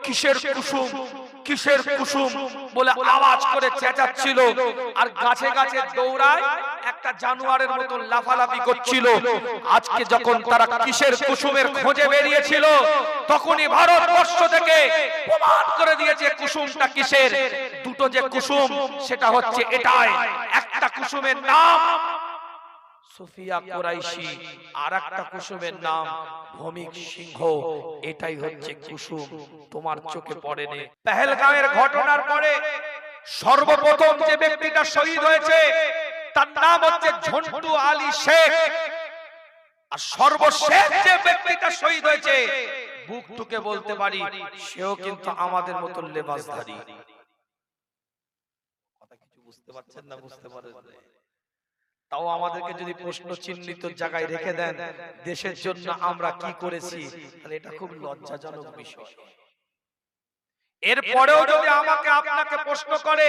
কিসের কুসুম, কিসের কুসুম বলে আওয়াজ করে চেঁচাচ্ছিল, আর গাছে গাছে দৌড়ায় একটা জানোয়ারের মতো লাফালাফি করছিল। আজকে যখন তারা কিসের কুসুমের খোঁজে বেরিয়েছিল, তখনই ভারতবর্ষ থেকে প্রমাণ করে দিয়েছে কুসুমটা কিসের। দুটো যে কুসুম সেটা হচ্ছে এটাই, একটা কুসুমের নাম সুফিয়া কুরাইশি, আর একটা কুসুমের নাম ভৌমিক সিংহ। এটাই হচ্ছে কুসুম, তোমার চোখে পড়েনি। পেহেলগাঁওয়ের ঘটনার পরে সর্বপ্রথম যে ব্যক্তিটা শহীদ হয়েছে তার নাম হচ্ছে ঝন্টু আলী শেখ, আর সর্বশেষ যে ব্যক্তিটা শহীদ হয়েছে বুক টুকে বলতে পারি সেও কিন্তু আমাদের মতো লেবাসধারী। কথা কিছু বুঝতে পারছেন না? বুঝতে পারেন? তাও আমাদেরকে যদি প্রশ্ন চিহ্নিত জায়গায় রেখে দেন দেশের জন্য আমরা কি করেছি, তাহলে এটা খুব লজ্জাজনক বিষয়। এরপরেও যদি আমাকে আপনাকে প্রশ্ন করে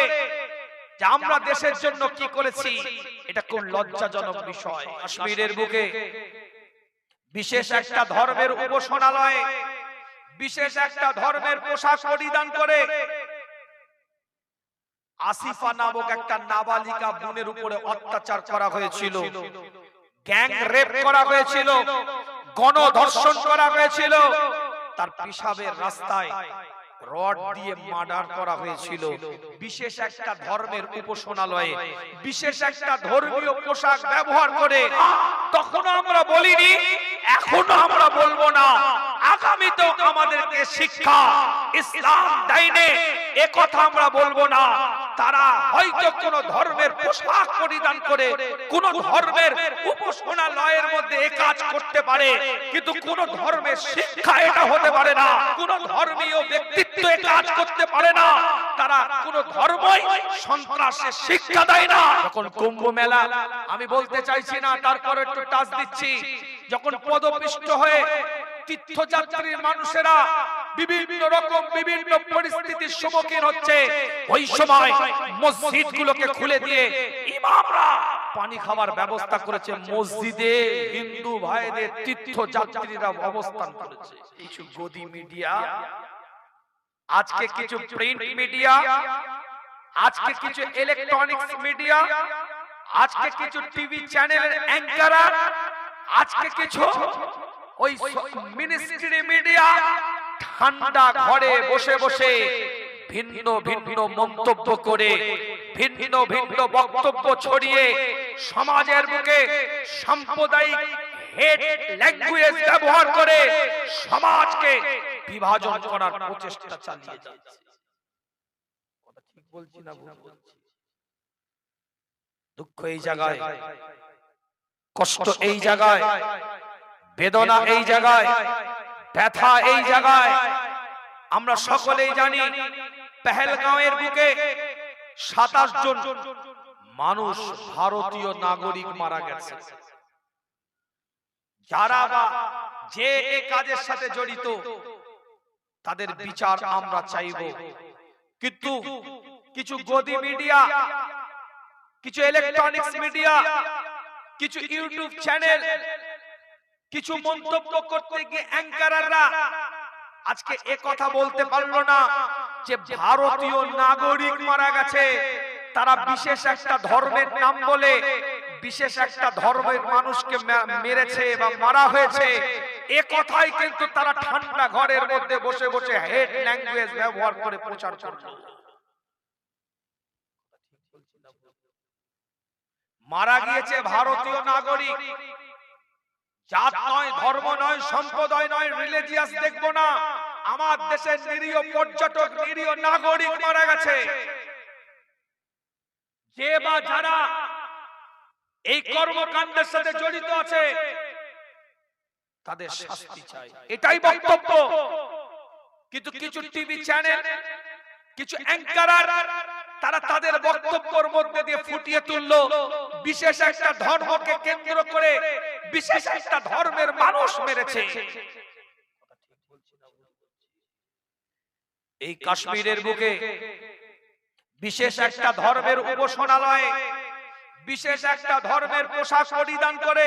যে আমরা দেশের জন্য কি করেছি, এটা খুব লজ্জাজনক বিষয়। কাশ্মীরের বুকে বিশেষ একটা ধর্মের উপাসনালয়ে বিশেষ একটা ধর্মের পোশাক পরিধান করে আসিফা নামক একটা নাবালিকা বোনের উপরে অত্যাচার করা হয়েছিল, গ্যাং রেপ করা হয়েছিল, গণধর্ষণ করা হয়েছিল, তার পিশাবের রাস্তায় রড দিয়ে মার্ডার করা হয়েছিল। বিশেষ একটা ধর্মের উপাসনালয়ে বিশেষ একটা ধর্মীয় পোশাক ব্যবহার করে তখনও আমরা বলিনি, এখনো আমরা বলবো না, আগামীতেও আমাদেরকে শিক্ষা ইসলাম দেয়নি এ কথা আমরা বলবো না। তারা হয়তো কোন ধর্মের পোশাক পরিধান করে কোন ধর্মের উপাসনালয়ের মধ্যে এই কাজ করতে পারে, কিন্তু কোন ধর্মের শিক্ষা এটা হতে পারে না, কোন ধর্মীয় ব্যক্তিত্ব এই কাজ করতে পারে না। তারা কোন ধর্মই সন্ত্রাসের শিক্ষা দেয় না। যখন কুম্ভ মেলা, আমি বলতে চাইছি না, তারপর একটু টাচ দিচ্ছি, যখন পদপিষ্ট হয়ে তীর্থযাত্রীর মানুষেরা বিভিন্ন রকম বিভিন্ন পরিস্থিতির সম্মুখীন হচ্ছে, ওই সময় মসজিদগুলোকে খুলে দিয়ে ইমামরা পানি খাওয়ার ব্যবস্থা করেছে। মসজিদে হিন্দু ভাইদের তীর্থযাত্রীরা অবস্থান করেছে। কিছু গদি মিডিয়া, আজকে কিছু প্রিন্ট মিডিয়া, আজকে কিছু ইলেকট্রনিক্স মিডিয়া, আজকে কিছু টিভি চ্যানেলের অ্যাঙ্কার, আজকে কিছু ওই মিনিস্ট্রি মিডিয়া ঠান্ডা ঘরে বসে বসে ভিন্ন ভিন্ন মন্তব্য করে ভিন্ন ভিন্ন বক্তব্য ছড়িয়ে সমাজের বুকে সাম্প্রদায়িক হেট ল্যাঙ্গুয়েজ ব্যবহার করে সমাজকে বিভাজন করার প্রচেষ্টা চালিয়ে যাচ্ছে। কথা ঠিক বলছি না ভুল বলছি? দুঃখ এই জায়গায়, কষ্ট এই জায়গায়, বেদনা এই জায়গায়, ব্যথা এই জায়গায়। আমরা সকলেই জানি পেহেলগাঁওয়ের বুকে 27 জন মানুষ ভারতীয় নাগরিক মারা গেছে। যারা বা যে এই কাজের সাথে জড়িত তাদের বিচার আমরা চাইব, কিন্তু কিছু গদি মিডিয়া, কিছু ইলেকট্রনিক্স মিডিয়া, কিছু ইউটিউব চ্যানেল, কিছু মন্তব্য করতে গিয়ে অ্যাঙ্কাররা আজকে এ কথা বলতে পারলো না যে ভারতীয় নাগরিক মারা গেছে, তারা বিশেষ একটা ধর্মের নাম বলে বিশেষ একটা ধর্মের মানুষকে মেরেছে বা মারা হয়েছে। এ কথাই কিন্তু তারা ঠান্ডা ঘরের মধ্যে বসে বসে হেট ল্যাঙ্গুয়েজ ব্যবহার করে প্রচার করছে। মারা গিয়েছে ভারতীয় নাগরিক, জাত নয়, ধর্ম নয়, সম্প্রদায় নয়, রিলিজিয়াস দেখবো না, আমার দেশের নিরীহ পর্যটক, নিরীহ নাগরিক মারা গেছে। যে বা যারা এই কর্মকাণ্ডের সাথে জড়িত আছে তাদের শাস্তি চাই, এটাই বক্তব্য। কিন্তু কিছু টিভি চ্যানেল, কিছু অ্যাঙ্কার তারা তাদের বক্তব্যের মধ্যে দিয়ে ফুটিয়ে তুললো বিশেষ একটা ধর্মকে কেন্দ্র করে বিশেষ একটা ধর্মের মানুষ মেরেছে। এই কাশ্মীরের বুকে বিশেষ একটা ধর্মের উপাসনালয়ে বিশেষ একটা ধর্মের পোশাক পরিধান করে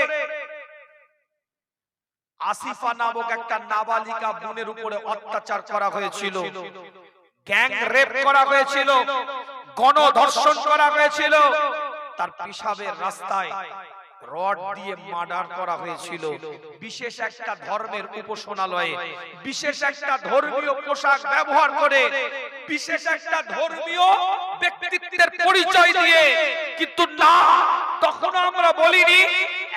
আসিফা নামক একটা নাবালিকা বোনের উপরে অত্যাচার করা হয়েছিল, গ্যাং রেপ করা হয়েছিল, গণধর্ষণ করা হয়েছিল, তার পেশাবের রাস্তায় রড দিয়ে মার্ডার করা হয়েছিল। বিশেষ একটা ধর্মের উপাসনালয়ে বিশেষ একটা ধর্মীয় পোশাক ব্যবহার করে বিশেষ একটা ধর্মীয় ব্যক্তিত্বের পরিচয় দিয়ে, কিন্তু না, তখন আমরা বলিনি,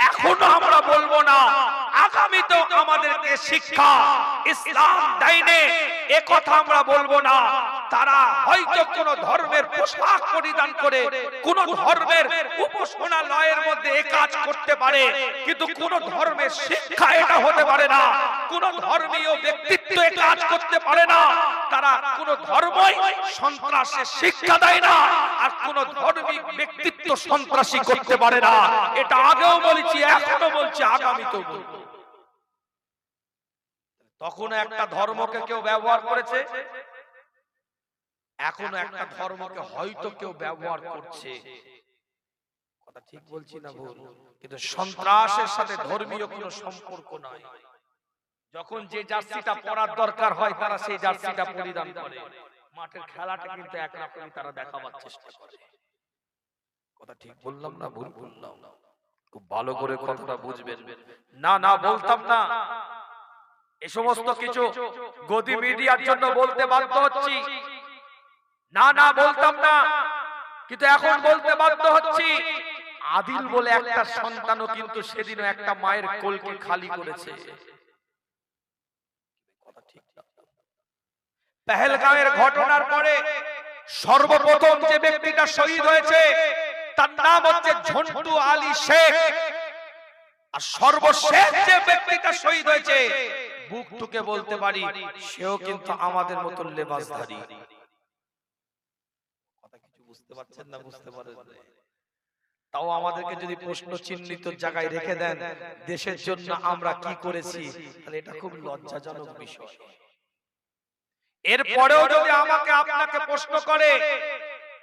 এখনো আমরা বলবো না, আগামীতেও আমাদেরকে শিক্ষা ইসলাম দেয়নি এ কথা আমরা বলবো না। তারা হয়তো কোন ধর্মের পোশাক পরিধান করে কোন ধর্মের উপাসনালয়ের মধ্যে এই কাজ করতে পারে, কিন্তু কোন ধর্মের শিক্ষা এটা হতে পারে না, কোন ধর্মীয় ব্যক্তিত্ব এই কাজ করতে পারে না। তারা কোন ধর্মই সন্ত্রাসের শিক্ষা দেয় না, আর কোন ধর্মিক ব্যক্তিত্ব সন্ত্রাসী করতে পারে না। এটা আগেও বলেছি, এখনো বলছি, আগামীতেও বলবো। তখন একটা ধর্মকে কেউ ব্যবহার করেছে, এখনো একটা ধর্মকে হয়তো কেউ ব্যবহার করছে। কথা ঠিক বলছি না ভুল? কিন্তু সন্ত্রাসের সাথে ধর্মীয় কোনো সম্পর্ক নাই। যখন যে জার্সিটা পরার দরকার হয় তারা সেই জার্সিটা পরিধান করে। মাঠের খেলাটা কিন্তু একরকমই তারা দেখাবার চেষ্টা করে। কথা ঠিক বললাম না ভুল বললাম? খুব ভালো করে কথাটা বুঝবেন। না না বলতাম না, এই সমস্ত কিছু গদি মিডিয়ার জন্য বলতে বাধ্য হচ্ছি। না না বলতাম না, কিন্তু এখন বলতে বাধ্য হচ্ছি। আদিল বলে একটা সন্তানও কিন্তু সেদিনও একটা মায়ের কোলকে খালি করেছে। পেহেলগাঁওয়ের ঘটনার পরে সর্বপ্রথম যে ব্যক্তিটা শহীদ হয়েছে তার নাম হচ্ছে ঝন্টু আলী শেখ, আর সর্বশেষ যে ব্যক্তিটা শহীদ হয়েছে বুক টুকে বলতে পারি সেও কিন্তু আমাদের মতো লেবাসধারী। কথা কিছু বুঝতে পারছেন না? বুঝতে পারেন? তাও আমাদেরকে যদি প্রশ্ন চিহ্নিত জায়গায় রেখে দেন দেশের জন্য আমরা কি করেছি, তাহলে এটা খুব লজ্জাজনক বিষয়। এরপরেও যদি আমাকে আপনাকে প্রশ্ন করে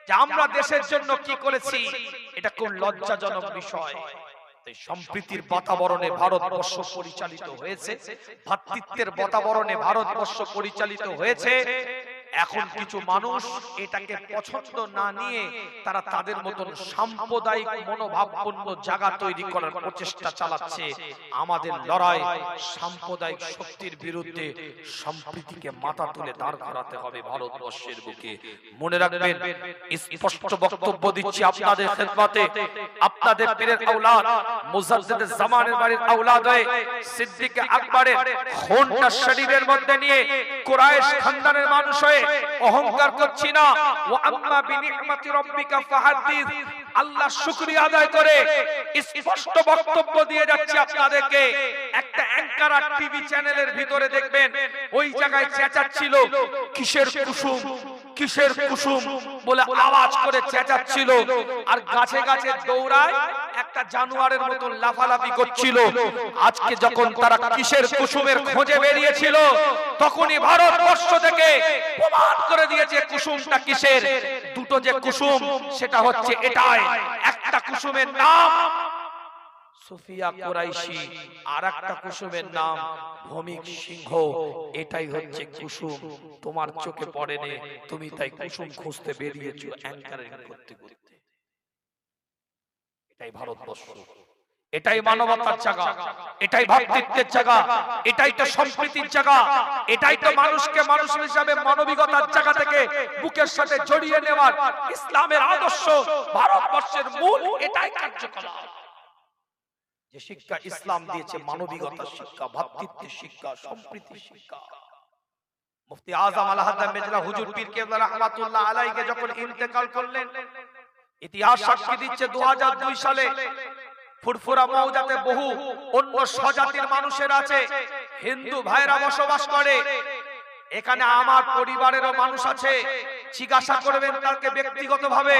যে আমরা দেশের জন্য কি করেছি, এটা খুব লজ্জাজনক বিষয়। সম্প্রীতির বাতাবরণে ভারতবর্ষ পরিচালিত হয়েছে, ভ্রাতৃত্বের বাতাবরণে ভারতবর্ষ পরিচালিত হয়েছে। এখন কিছু মানুষ এটাকে পছন্দ না নিয়ে তারা তাদের মতন সাম্প্রদায়িক মনোভাবপূর্ণ জায়গা তৈরি করার প্রচেষ্টা চালাচ্ছে। আমাদের লড়াই সাম্প্রদায়িক শক্তির বিরুদ্ধে সম্প্রীতিকে মাথা তুলে দাঁড় করাতে হবে ভারতবর্ষের বুকে। মনে রাখবেন, স্পষ্ট বক্তব্য দিচ্ছি আপনাদের খেদমতে, আপনাদের পীরের আওলাদ মুজাদ্দিদে জামানের বাড়ির আওলাদ হয়ে সিদ্দিক আকবরের খুনটা শরীরের মধ্যে নিয়ে কুরাইশ খানদানের মানুষ হয়ে অহংকার করছি না। ওয়া আম্মা বিনি'মাতি রাব্বিকা ফাহাদ্দিস, আল্লাহ শুকরিয়া আদায় করে স্পষ্ট বক্তব্য দিয়ে যাচ্ছে আপনাদেরকে। একটা অ্যাঙ্কার আর টিভি চ্যানেলের ভিতরে দেখবেন ওই জায়গায় চেঁচাচ্ছিল কিসের কুসুম কিসের কুসুম বলে আওয়াজ করে চেঁচাচ্ছিল, আর গাছে গাছে দৌড়ায় একটা জানোয়ারের মতো লাফালাফি করছিল। আজকে যখন তারা কিসের কুসুমের খোঁজে বেরিয়েছিল তখনই ভারতবর্ষ থেকে প্রমাণ করে দিয়েছে কুসুমটা কিসের। দুটো যে কুসুম সেটা হচ্ছে এটাই, একটা কুসুমের নাম সুফিয়া কুরাইশি, আর একটা কুসুমের নাম ভৌমিক সিংহ। এটাই হচ্ছে কুসুম, তোমার চোখে পড়েনি, তুমি তাই কুসুম খুঁজতে বেরিয়েছো অ্যাঙ্কারিং করতে করতে। এটাই ভারতবর্ষ, এটাই মানবতার জায়গা, এটাই ভ্রাতৃত্বের জায়গা, এটাই তো সম্প্রীতির জায়গা, এটাই তো মানুষকে মানুষ হিসাবে মানবিকতার জায়গা থেকে বুকের সাথে জড়িয়ে নেওয়ার ইসলামের আদর্শ। ভারতবর্ষের মূল এটাই কার্যকলাপ, যে শিক্ষা ইসলাম দিয়েছে মানবিকতার শিক্ষা, ভ্রাতৃত্বের শিক্ষা, সম্প্রীতির শিক্ষা। মুফতি আজম আল-হাদ্দাদ মেজলা হুজুর পীর কেবলা রাহমাতুল্লাহ আলাইহি যখন ইন্তেকাল করলেন, ইতিহাস সাক্ষী দিচ্ছে 2002 সালে ফুরফুরা মৌজাতে বহু অন্য স্বজাতির মানুষের আছে, হিন্দু ভাইরা বসবাস করে। এখানে আমার পরিবারেরও মানুষ আছে, জিজ্ঞাসা করবেন তাকে ব্যক্তিগতভাবে।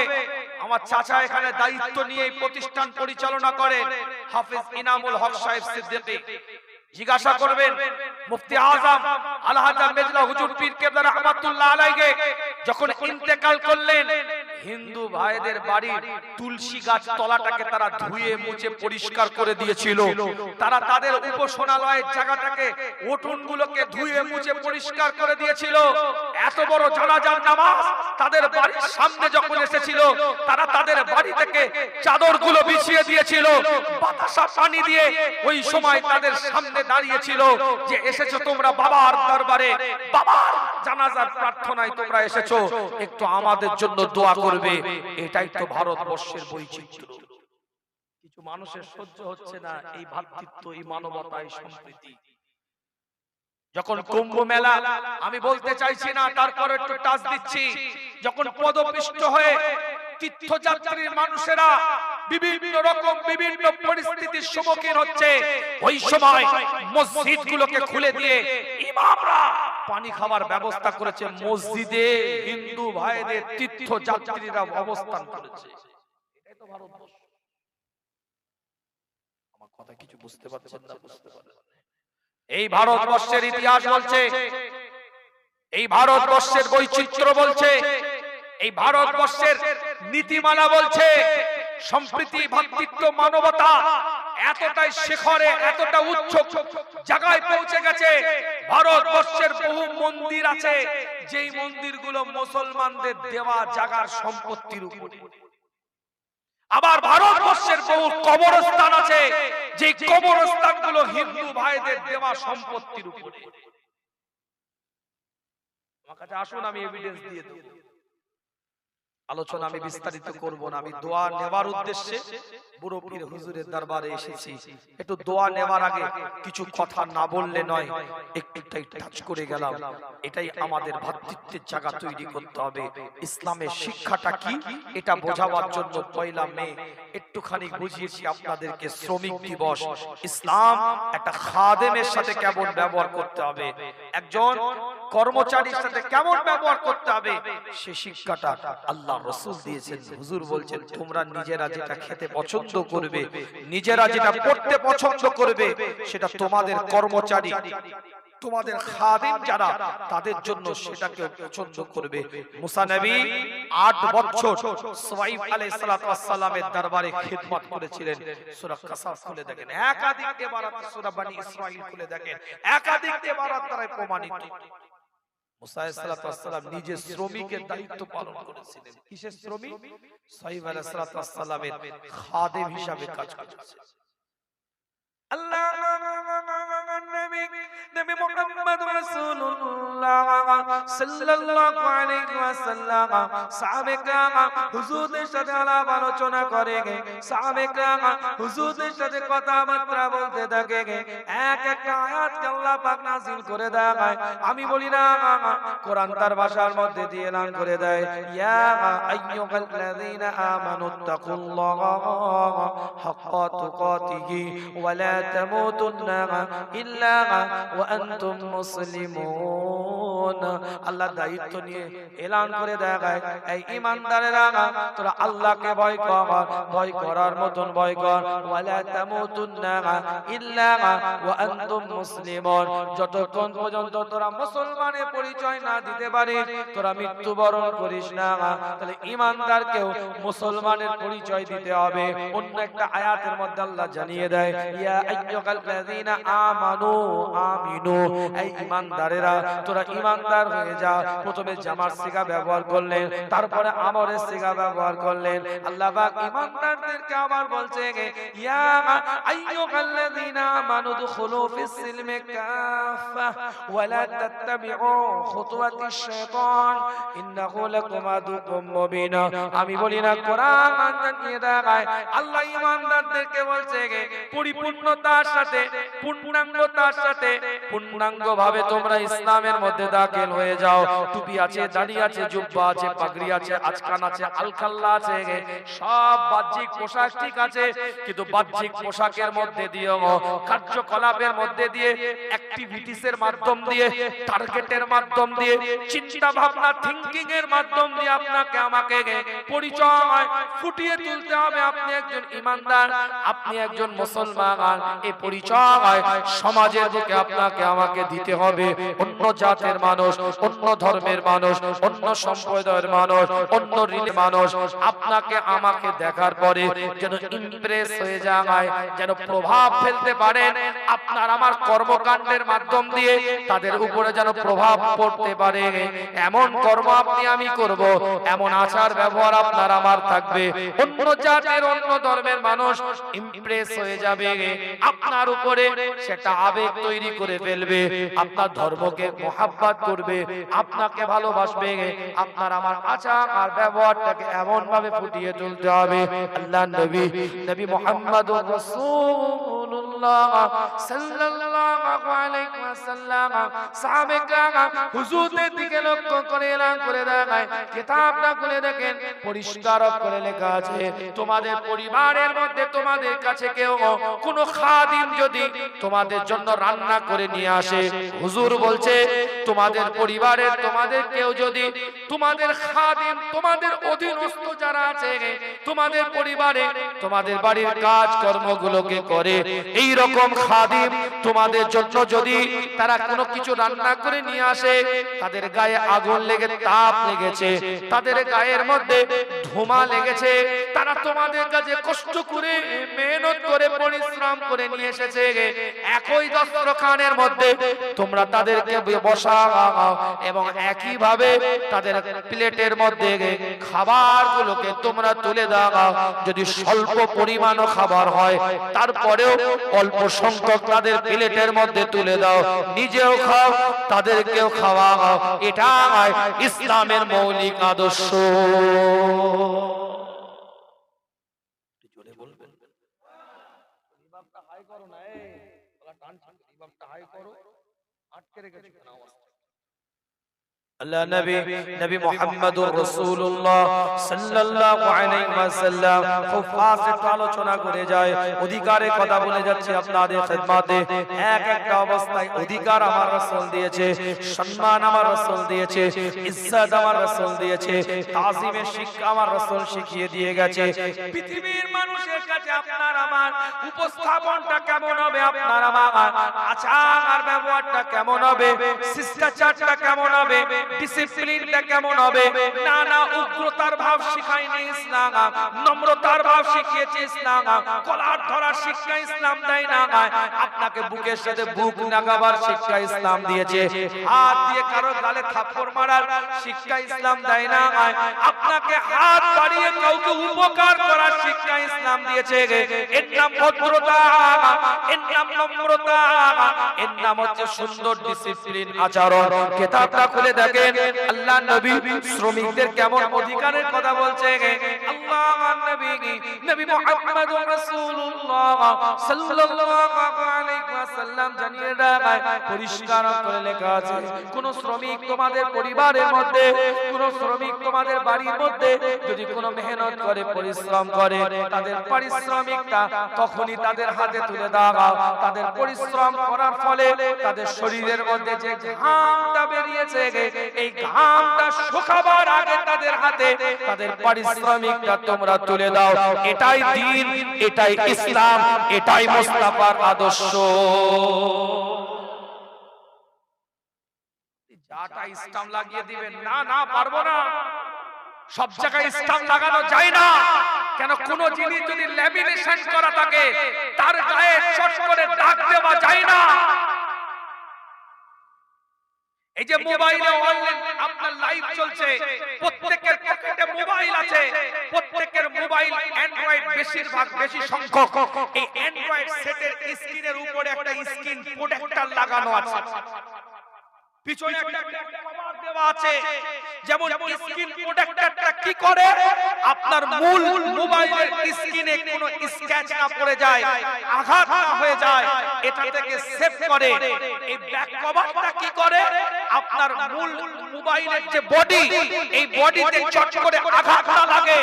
আমার চাচা এখানে দায়িত্ব নিয়ে প্রতিষ্ঠান পরিচালনা করেন, হাফেজ ইনামুল হক সাহেব সিদ্দিকী। জিজ্ঞাসা করবেন মুফতি আজম আল-হাদ্দাদ মেজলা হুজুর পীর কেবলা রাহমাতুল্লাহ আলাইহি যখন ইন্তেকাল করলেন, হিন্দু ভাইদের বাড়ির তুলসী গাছ তলাটাকে তারা ধুয়ে মুছে পরিষ্কার করে দিয়েছিল। তারা তাদের উপাসনালয়ের জায়গাটাকে উঠোনগুলোকে ধুয়ে মুছে পরিষ্কার করে দিয়েছিল। এত বড় জানাজার নামাজ তাদের বাড়ির সামনে যখন এসেছিল, তারা তাদের বাড়ি থেকে চাদরগুলো বিছিয়ে দিয়েছিল, বাতাসা পানি দিয়ে ওই সময় তাদের সামনে দাঁড়িয়েছিল যে এসেছো তোমরা বাবার দরবারে, বাবার জানাজার প্রার্থনায় তোমরা এসেছো, একটু আমাদের জন্য দোয়া করবে। এটাই তো ভারতবর্ষের বৈচিত্র্য। কিছু মানুষের সহ্য হচ্ছে না এই ভ্রাতৃত্ব, এই মানবতা, এই সম্প্রীতি। যখন কুম্ভ মেলা, আমি বলতে চাইছি না, তারপর একটু টাচ দিচ্ছি, যখন পদপিষ্ট হয়ে তীর্থযাত্রীর মানুষেরা বিভিন্ন রকম বিভিন্ন পরিস্থিতির সম্মুখীন হচ্ছে, ওই সময় মসজিদগুলোকে খুলে দিয়ে ইমামরা পানি খাওয়ার ব্যবস্থা করেছে। মসজিদে হিন্দু ভাইদের তীর্থযাত্রীরা অবস্থান করেছে। এটাই তো ভারতবর্ষ। আমার কথা কিছু বুঝতে পারছেন না? বুঝতে পারছেন? এই ভারতবর্ষের ইতিহাস বলছে, এই ভারতবর্ষের বৈচিত্র্য বলছে, এই ভারতবর্ষের নীতিমালা বলছে, সম্প্রীতি, ভ্রাতৃত্ব, মানবতা এতটাই শিখরে, এতটা উচ্চ জায়গায় পৌঁছে গেছে। ভারতবর্ষের বহু মন্দির আছে, যেই মন্দিরগুলো মুসলমানদের দেওয়া জায়গার সম্পত্তির উপরে। আবার ভারতবর্ষের বহু কবরস্থান আছে, যে কবরস্থানগুলো হিন্দু ভাইদের দেওয়া সম্পত্তির উপরে। আমার কাছে আসুন, আমি এভিডেন্স দিয়ে দেব। আলোচনা আমি বিস্তারিত করব না। আমি দোয়া নেওয়ার উদ্দেশ্যে বুড়ো পীর হুজুরের দরবারে এসেছি। একটু দোয়া নেওয়ার আগে কিছু কথা না বললে নয়, একটু টাচ করে গেলাম। এটাই আমাদের ভ্রাতৃত্বের জায়গা তৈরি করতে হবে। ইসলামের শিক্ষাটা কি এটা বোঝাবার জন্য পয়লা মে একটুখানি বুঝিয়েছি আপনাদেরকে। শ্রমিক দিবস, ইসলাম একটা খাদেমের সাথে কেমন ব্যবহার করতে হবে, একজন কর্মচারীর সাথে কেমন ব্যবহার করতে হবে, সে শিক্ষাটা আল্লাহ রাসূল দিয়েছেন। হুজুর বলছেন, তোমরা নিজেরা যেটা খেতে পছন্দ করবে, নিজেরা যেটা পড়তে পছন্দ করবে, সেটা তোমাদের কর্মচারী, তোমাদের খাদিম যারা, তাদের জন্য সেটাকে পছন্দ করবে। মুসা নবী 8 বছর সুয়াইব আলাইহিস সালাতু ওয়াস সালামের দরবারে খিদমত করেছিলেন। সূরা কাসাস খুলে দেখেন, একাধিক ইবারত, সূরা বনি ইসরাঈল খুলে দেখেন, একাধিক ইবারত দ্বারা প্রমাণিত। মুসা আলাইহিস সালাতু ওয়াস সালাম নিজে শ্রমিকের দায়িত্ব পালন করেছিলেন। কিসের শ্রমিক? সুয়াইব আলাইহিস সালাতু ওয়াস সালামের খাদিম হিসাবে কাজ করেছেন। আল্লাহ নবী মুহাম্মদ রাসূলুল্লাহ সাল্লাল্লাহু আলাইহি ওয়াসাল্লাম সাহাবায়ে হুজুরদের সাথে আলাপ আলোচনা করে, সাহাবায়ে হুজুরদের সাথে কথাবার্তা বলতে থাকে, এক একটা আয়াতকে আল্লাহ পাক নাযিল করে দেয়। আমি বলি না, কোরআন তার ভাষার মধ্যে দিয়ে এলান করে দেয়, ইয়া আইয়ুহাল্লাযীনা আমানুত্তাকুল্লাহা হাক্কা তুকাতিহি ওয়া লা তামুতুন্না ইল্লা ওয়া আনতুম মুসলিমুন। আল্লাহ দায়িত্ব নিয়ে এলান করে দেয়, এই ঈমানদারেরা তোরা আল্লাহকে ভয় কর, ভয় করার মতন ভয় কর, ওয়া লা তামুতুন্না ইল্লা ওয়া আনতুম মুসলিমুন। যতক্ষণ পর্যন্ত তোরা মুসলমানের পরিচয় না দিতে পারিস, তোরা মৃত্যুবরণ করিস না। তাহলে ঈমানদারকেও মুসলমানের পরিচয় দিতে হবে। অন্য একটা আয়াতের মধ্যে আল্লাহ জানিয়ে দেয়, ইয়া আইয়ুহাল্লাযীনা আমানু আমিনু, এই ঈমানদারেরা তোরা ঈমানদার হয়ে যা। প্রথমে জামার সিগা ব্যবহার করলেন, তারপরে আমরের সিগা ব্যবহার করলেন। আল্লাহ পাক ঈমানদারদেরকে আবার বলছে, ইয়া আইয়ুহাল্লাযীনা আমানু দুখুলু ফিস সিলমি কাফা ওয়া লা তাত্তাবিউ খুতুওয়াতিশ শাইতান ইন্নাহু লাকুম আদুউম মুবিন। আমি বলি না, কোরআন জানিয়ে দেয়, আল্লাহ ঈমানদারদেরকে বলছে পরিপূর্ণতার সাথে, পূর্ণাঙ্গতার সাথে, পূর্ণাঙ্গভাবে তোমরা ইসলামের মধ্যে দাখিল হয়ে যাও। টুপি আছে, দাড়ি আছে, জুব্বা আছে, পাগড়ি আছে, আজকান আছে, আলখাল্লা আছে, সব বাহ্যিক পোশাক ঠিক আছে, কিন্তু বাহ্যিক পোশাকের মধ্যে দিয়েও কার্যকলাপের মধ্যে দিয়ে, অ্যাক্টিভিটিসের মাধ্যম দিয়ে, টার্গেটের মাধ্যম দিয়ে, চিন্তা ভাবনা থিংকিং এর মাধ্যম দিয়ে আপনাকে আমাকে পরিচয় ফুটিয়ে তুলতে হবে। আপনি একজন ঈমানদার, আপনি একজন মুসলমান। এই পরিচয় সমাজের বুকে আপনাকে আমাকে দিতে হবে। অন্য জাতের মানুষ, অন্য ধর্মের মানুষ, অন্য সম্প্রদায়ের মানুষ, অন্য রিলিজিয়নের মানুষ আপনাকে আমাকে দেখার পরে যেন ইমপ্রেস হয়ে যায়, যেন প্রভাব ফেলতে পারেন আপনার আমার কর্মকাণ্ডের মাধ্যম দিয়ে তাদের উপরে যেন প্রভাব পড়তে পারে। এমন কর্ম আপনি আমি করব, এমন আচার ব্যবহার আপনার আমার থাকবে, অন্য জাতের অন্য ধর্মের মানুষ ইমপ্রেস হয়ে যাবে আপনার উপরে, সেটা আবেগ তৈরি করে ফেলবে, আপনার ধর্মকে মহাব্বত করবে, আপনাকে ভালোবাসবে। আপনার আমার আচার আর ব্যবহারটাকে এমন ভাবে ফুটিয়ে তুলতে হবে। আল্লাহ নবী নবী মুহাম্মদুর রাসূলুল্লাহ সাল্লাল্লাহু আলাইহি ওয়াসাল্লাম সাহাবে کرام হুজুরদের দিকে লক্ষ্য করে এলান করে দেয়, কিতাবটা খুলে দেখেন পরিষ্কার করে লেখা আছে, তোমাদের পরিবারের মধ্যে তোমাদের কাছে কেউ কোন খাদিম যদি তোমাদের জন্য রান্না করে নিয়ে আসে, হুজুর বলছে তোমাদের পরিবারের তোমাদের কেউ যদি তোমাদের খাদিম তোমাদের অধীনস্থ যারা আছে তোমাদের পরিবারে তোমাদের বাড়ির কাজ কর্মগুলোকে করে, এই রকম খাদিম তোমাদের জন্য যদি তারা কোনো কিছু রান্না করে নিয়ে আসে, তাদের গায়ে আগুন লেগে তাপ লেগেছে, তাদের গায়ের মধ্যে ধোঁয়া লেগেছে, তারা তোমাদের কাছে কষ্ট করে মেহনত করে পরিশ্রম করে নিয়ে এসেছে, একই দস্তরখানের মধ্যে তোমরা তাদেরকে বসাও এবং একই ভাবে তাদের প্লেটের মধ্যে খাবারগুলোকে তোমরা তুলে দাও, যদি স্বল্প পরিমাণও খাবার হয় তারপরেও অল্প সংখ্যক তাদের প্লেটের মধ্যে তুলে দাও, নিজেও খাও তাদেরকেও খাওয়াও, এটা ইসলামের মৌলিক আদর্শ। আল্লাহ নবী নবী মুহাম্মদুর রাসূলুল্লাহ সাল্লাল্লাহু আলাইহি ওয়াসাল্লাম খুব ফাস্ট আলোচনা করে যায়, অধিকারের কথা বলে যাচ্ছে আপনাদের খিদমতে। এক একটা অবস্থায় অধিকার আমার রাসূল দিয়েছে, সম্মান আমার রাসূল দিয়েছে, ইজ্জত আমার রাসূল দিয়েছে, তাজিমের শিক্ষা আমার রাসূল শিখিয়ে দিয়ে গেছে। পৃথিবীর মানুষের কাছে আপনার আমার উপস্থাপনটা কেমন হবে, আপনার আমার আচার আর ব্যবহারটা কেমন হবে, শিষ্টাচারটা কেমন হবে, ডিসিপ্লিনটা কেমন হবে, না না উগ্রতার ভাব শিখায়নি ইসলাম, নম্রতার ভাব শিখিয়েছে ইসলাম, কলার ধরার শিক্ষা ইসলাম দেয় না, আপনাকে বুকের সাথে বুক লাগাবার শিক্ষা ইসলাম দিয়েছে, হাত দিয়ে কারো গালে থাপ্পড় মারার শিক্ষা ইসলাম দেয় না, আপনাকে হাত বাড়িয়ে কাউকে উপকার করার শিক্ষা ইসলাম দিয়েছে। এর নাম ভদ্রতা, এর নাম নম্রতা, এর নাম হচ্ছে সুন্দর ডিসিপ্লিন আচরণ। কিতাবটা খুলে দেখেন আল্লাহ নবী শ্রমিকদের কেমন অধিকারের কথা বলছে। আল্লাহ নবী নবী মুহাম্মদুর রাসূলুল্লাহ সাল্লাল্লাহু আলাইহি ওয়াসাল্লাম জানিয়ে দেয়, পরিষ্কার করে লেখা আছে, কোন শ্রমিক তোমাদের পরিবারের মধ্যে, কোন শ্রমিক তোমাদের বাড়ির মধ্যে যদি কোনো মেহনত করে পরিশ্রম করে, তাদের পারিশ্রমিকটা তখনই তাদের হাতে তুলে দাও। তাদের পরিশ্রম করার ফলে তাদের শরীরের মধ্যে যে ঘামটা বেরিয়েছে, এই ঘামটা শুকাবার আগে তাদের হাতে তাদের পারিশ্রমিকটা তোমরা তুলে দাও। এটাই দ্বীন, এটাই ইসলাম, এটাই মুস্তাফার আদর্শ। যাটা ইসলাম লাগিয়ে দিবেন, না না পারবো না, সব জায়গায় ইসলাম লাগানো যায় না। কেন, কোন জিনিস যদি ল্যামিনেশন করা থাকে তার গায়ে চট করে দাগ দেওয়া যায় না। এই যে মোবাইলে অনলাইন আপনার লাইভ চলছে, প্রত্যেকের পকেটে মোবাইল আছে, প্রত্যেকের মোবাইল অ্যান্ড্রয়েড, বেশিরভাগ বেশি সংখ্যক এই অ্যান্ড্রয়েড সেটের স্ক্রিনের উপরে একটা স্ক্রিন প্রোটেক্টর লাগানো আছে, পিছনে একটা কভার দেওয়া আছে। যেমন স্ক্রিন প্রোটেক্টরটা কি করে, আপনার মূল মোবাইলের স্ক্রিনে কোনো স্ক্র্যাচ না পড়ে যায়, আঘাত না হয়ে যায়, এটা থেকে সেভ করে। এই ব্যাক কভারটা কি করে, আপনার মূল মোবাইলের যে বডি, এই বডিতে চট করে আঘাত না লাগে,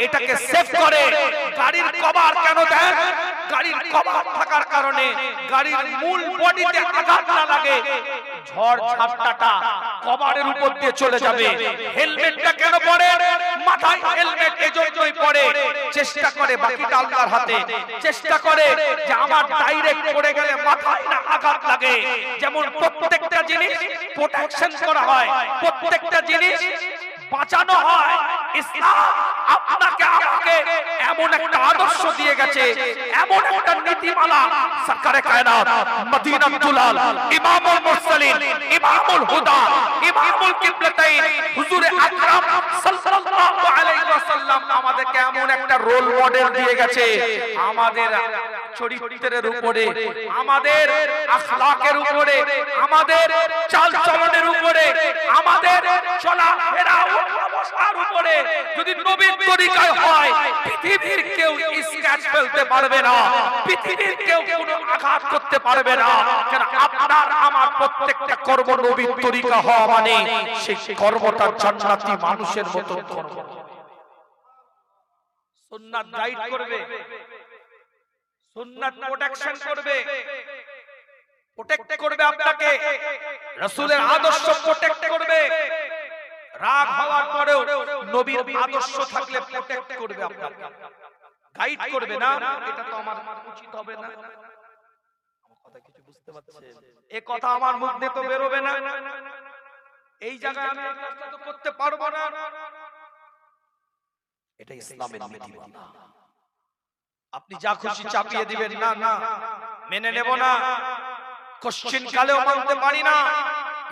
এটাকে সেভ করে। গাড়ির কভার কেন দেন, গাড়ির কভার থাকার কারণে গাড়ির মূল বডিতে আঘাত না লাগে, ঝড় ঝাপটাটা কভারের উপর দিয়ে চলে যাবে। হেলমেটটা কেন পরে? মাথায় হেলমেট এজন্যই পরে, চেষ্টা করে বাকিটা আল্লাহর হাতে, চেষ্টা করে যে আমার ডাইরেক্ট পড়ে গেলে মাথায় না আঘাত লাগে। যেমন প্রত্যেকটা জিনিস প্রোটেকশন করা হয়, প্রত্যেকটা জিনিস বাঁচানো হয়। ইসলাম আপনাকে আমাকে এমন একটা আদর্শ দিয়ে গেছে, এমন একটা নীতিমালা। সরকারে কায়নাত, মদিনাতুল দুলাল, ইমামুল মুরসালিন, ইমামুল হুদা, ইমামুল কিবলাতাইন হুজুরে আকরাম সাল্লাল্লাহু আলাইহি ওয়াসাল্লাম আমাদেরকে এমন একটা রোল মডেল দিয়ে গেছে। আমাদের চরিত্রের উপরে, আমাদের আখলাকের উপরে, আমাদের চালচলনের উপরে, আমাদের চলাফেরা বসার উপরে যদি নবীর তরিকায় হয়, পৃথিবীর কেউ স্ক্র্যাচ ফেলতে পারবে না, পৃথিবীর কেউ কোনো আঘাত করতে পারবে না। কারণ আপনার আমার প্রত্যেকটা কর্ম নবীর তরিকা হওয়া মানে সেই কর্মটা জান্নাতি মানুষের মতো কর্ম। সুন্নাত গাইড করবে, সুন্নাত প্রোটেকশন করবে, প্রোটেক্ট করবে আপনাকে, রাসূলের আদর্শ প্রোটেক্ট করবে। রাগ হওয়ার পরেও নবীর আদর্শ থাকলে প্রোটেক্ট করবে আপনাকে, গাইড করবে না। এটা তো আমার উচিত হবে না। আমার কথা কিছু বুঝতে পারছেন? এই কথা আমার মুখ দিয়ে তো বেরোবে না। এই জায়গায় আমি এই কাজটা তো করতে পারবো না। এটা ইসলামের নীতিমালা। আপনি যা খুশি চাপিয়ে দিবেন, না না মেনে নেব না, কোশ্চেন কালেও মানতে পারি না।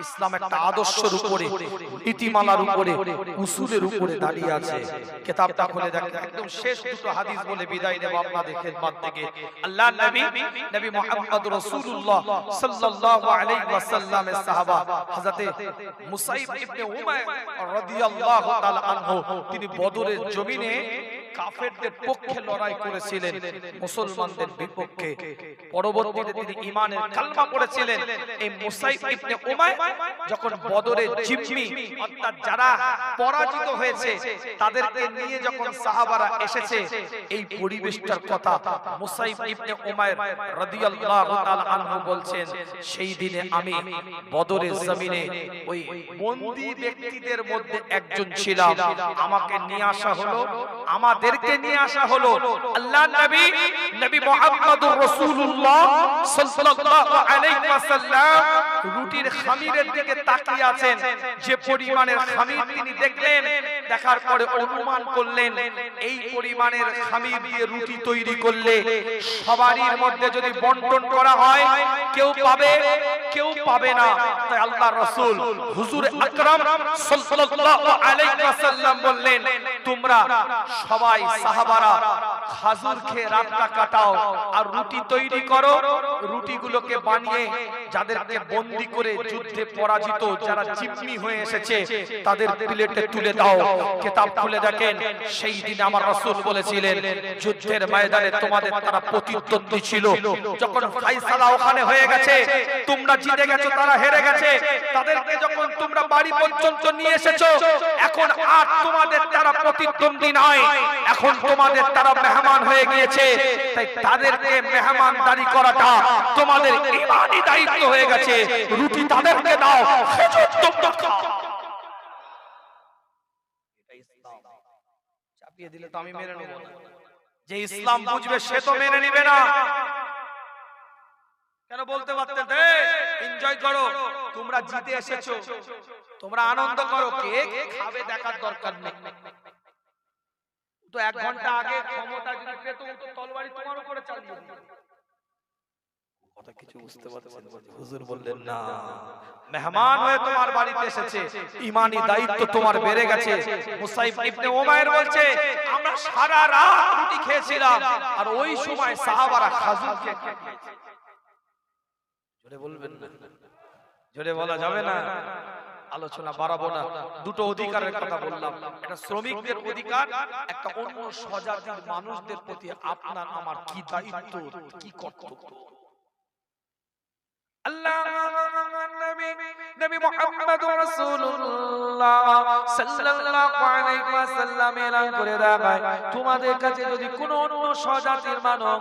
ইসলাম একটা আদর্শের উপরে, নীতিমালার উপরে, উসুলের উপরে দাঁড়িয়ে আছে। কিতাবটা খুলে দেখেন, একদম শেষ দুটো হাদিস বলে বিদায় নেব আপনাদের খেদমত থেকে। আল্লাহর নবী মুহাম্মদ রাসূলুল্লাহ সাল্লাল্লাহু আলাইহি ওয়াসাল্লামের সাহাবা হযরতে মুসাইব ইবনে উমাইর রাদিয়াল্লাহু তাআলা আনহু, তিনি বদরের জমিনে কাফেরদের পক্ষে লড়াই করেছিলেন, মুসলমানদের বিপক্ষে। পরবর্তীতে তিনি ঈমানের কালমা পড়েছিলেন। এই মুসাইব ইবনে উমাইর যখন বদরে জিম্মি অর্থাৎ যারা পরাজিত হয়েছে তাদেরকে নিয়ে যখন সাহাবারা এসেছে, এই পরিবেশটার কথা মুসাইব ইবনে উমাইর রাদিয়াল্লাহু তাআলা আনহু বলছেন, সেই দিনে আমি বদরের জমিনে ওই বন্দী ব্যক্তিদের মধ্যে একজন ছিলাম। আমাকে নিয়ে আসা হলো, আমাদেরকে নিয়ে আসা হলো। আল্লাহর নবী মুহাম্মদুর রাসূলুল্লাহ সাল্লাল্লাহু আলাইহি ওয়াসাল্লাম রুটির খামিরের দিকে তাকিয়ে আছেন। যে পরিমাণের খামির তিনি দেখলেন, দেখার পরে অনুমান করলেন এই পরিমাণের খামির দিয়ে রুটি তৈরি করলে সবারই মধ্যে যদি বন্টন করা হয়, কেউ পাবে কেউ পাবে না। তাই আল্লাহর রাসূল হুজুর আকরাম সাল্লাল্লাহু আলাইহি ওয়াসাল্লাম বললেন, তোমরা সবাই সাহাবারা খাজুর খেয়ে রাতটা কাটাও আর রুটি তৈরি করো। রুটিগুলোকে বানিয়ে যাদেরকে বন্দী করে যুদ্ধে পরাজিত যারা জিম্মি হয়ে এসেছে তাদের প্লেটে তুলে দাও। কিতাব খুলে দেখেন, সেই দিন আমার রাসূল বলেছিলেন, যুদ্ধের ময়দানে তোমাদের তারা প্রতিদ্বন্দ্বী ছিল, যখন ফায়সালা ওখানে হয়ে গেছে, তোমরা জিতে গেছো, তারা হেরে গেছে, তাদেরকে যখন তোমরা বাড়ি পর্যন্ত নিয়ে এসেছো, এখন আর তোমাদের তারা প্রতিদ্বন্দ্বী নয়, এখন তোমাদের তারা মেহমান হয়ে গিয়েছে। তাই তাদেরকে মেহমানদারি করাটা তোমাদের ঈমানি দায়িত্ব হয়ে গেছে। রুটি তাদেরকে দাও, খেজুর তোমরা খাও। এটা ইসলাম। চাপিয়ে দিলে তো আমি মেনে নেব না। যে ইসলাম বুঝবে সে তো মেনে নিবে না। কেন বলতে পারতেন, এনজয় করো, তোমরা জিতে এসেছো, তোমরা আনন্দ করো, কে খাবে দেখার দরকার নেই। তো 1 ঘন্টা আগে ক্ষমতা যদি পেতো তো তলবারি তোমার উপরে চালিয়ে দিত। কথা কিছু বুঝতে পারছেন? হুজুর বললেন, না, মেহমান হয়ে তোমার বাড়িতে এসেছে, ঈমানি দায়িত্ব তোমার বেড়ে গেছে। মুসাইব ইবনে উমাইর বলছে, আমরা সারা রাত রুটি খেয়েছিলাম আর ওই সময় সাহাবারা খাজুর খেয়েছে। জোরে বলবেন না, জোরে বলা যাবে না। আলোচনা বাড়াবো না। দুটো অধিকারের কথা বললাম, একটা শ্রমিকদের অধিকার, একটা অন্য স্বজাতির মানুষদের প্রতি আপনার আমার কি দায়িত্ব, কি কর্তব্য। আল্লাহ নবী মুহাম্মদুর রাসূলুল্লাহ রাসূলুল্লাহ সাল্লাল্লাহু আলাইহি ওয়াসাল্লাম এলান করে দেয়, তোমাদের কাছে যদি কোনো অন্য স্বজাতির মানুষ,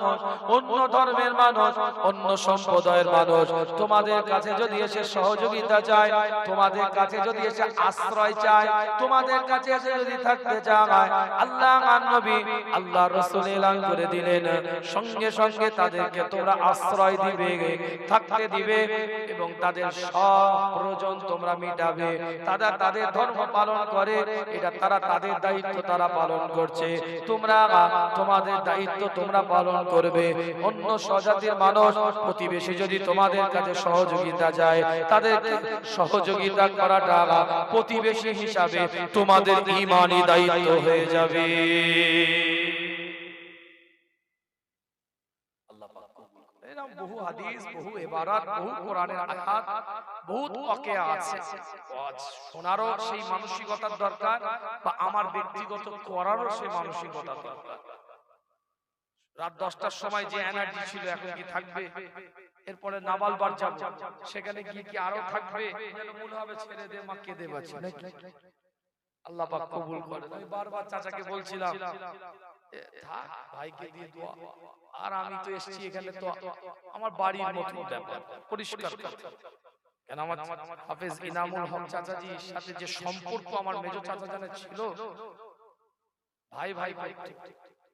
অন্য ধর্মের মানুষ, অন্য সম্প্রদায়ের মানুষ তোমাদের কাছে যদি এসে সহযোগিতা চায়, তোমাদের কাছে যদি এসে আশ্রয় চায়, তোমাদের কাছে এসে যদি থাকতে চায়, আল্লাহ আর নবী আল্লাহ রাসূল এলান করে দিলেন, সঙ্গে সঙ্গে তাদেরকে তোমরা আশ্রয় দিবে, থাকতে দিবে এবং তাদের সব প্রয়োজন তোমরা মিটাবে। তারা তাদের ধর্ম পালন করে, এটা তারা তাদের দায়িত্ব তারা পালন করছে, তোমরা তোমাদের দায়িত্ব তোমরা পালন করবে। অন্য স্বজাতির মানুষ প্রতিবেশী যদি তোমাদের কাছে সহযোগিতা যায়, তাদের সহযোগিতা করাটা প্রতিবেশী হিসাবে তোমাদের ঈমানি দায়িত্ব হয়ে যাবে। এরকম বহু হাদিস, বহু ইবারত, বহু কোরআনের আয়াত, বহুত ওয়াকিয়া আছে। শোনারও সেই মানসিকতার দরকার, বা আমার ব্যক্তিগত করারও সেই মানসিকতা দরকার। রাত 10টার সময় যে এনার্জি ছিল এখন কি থাকবে? এরপরে নাবালবার যাব, সেখানে গিয়ে কি আরো থাকবে? যেন মনে হবে ছেড়ে দে মা, কেঁদে বাঁচি নাকি? আল্লাহ পাক কবুল করেন। আমি বারবার চাচাকে বলছিলাম থাক ভাইকে দিয়ে দোয়া, আর আমি তো এসেছি এখানে তো আমার বাড়ির মতো ব্যাপার, পরিষ্কার কথা। কেন আমার হাফেজ ইনামুল হক চাচাজির সাথে যে সম্পর্ক আমার মেজো চাচা জানের ছিল, ভাই ভাই ভাই,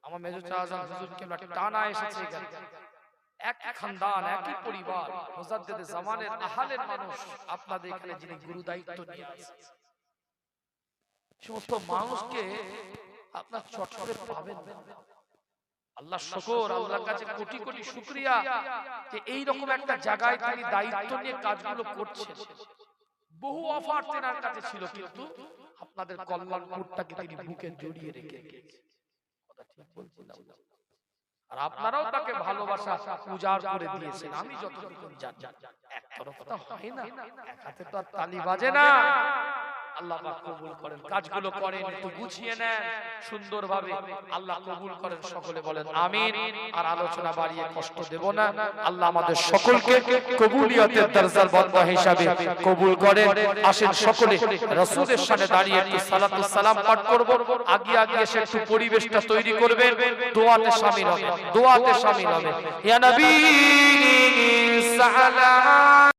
আমার মেজো চাচা হুজুর কিংবা টানা এসেছে এখানে, এক খানদান, একই পরিবার, মুজাদ্দিদে জামানের আহালের মানুষ আপনাদের এখানে যিনি গুরু দায়িত্ব নিয়ে আছেন, সমস্ত মানুষকে আপনার চট করে পাবেন। আল্লাহ শুকর, আল্লাহর কাছে কোটি কোটি শুকরিয়া যে এই রকম একটা জায়গায় তিনি দায়িত্ব নিয়ে কাজগুলো করছেন। বহু অফার তেনার কাছে ছিল, কিন্তু আপনাদের কল্যাণপুরটাকে তিনি বুকে জড়িয়ে রেখে গেছেন। কথা ঠিক বলছিলাম? আর আপনারাও তাকে ভালোবাসা উজাড় করে দিয়েছেন। আমি যতটুকু জানি, একতরফা হয় না, এক হাতে তো আর তালি বাজে না। আল্লাহ পাক কবুল করেন, কাজগুলো করেন, একটু গুছিয়ে নেন সুন্দরভাবে, আল্লাহ কবুল করেন। সকলে বলেন আমিন। আর আলোচনা বাড়িয়ে কষ্ট দেব না। আল্লাহ আমাদের সকলকে কবুলিয়াতের দরজার বান্দা হিসাবে কবুল করেন। আসেন সকলে রাসূলের সামনে দাঁড়িয়ে একটু সালাতুস সালাম পাঠ করব। আগে আগে এসে একটু পরিবেশটা তৈরি করবেন, দোয়াতে শামিল হবে, দোয়াতে শামিল হবে। ইয়া নবী সালাম।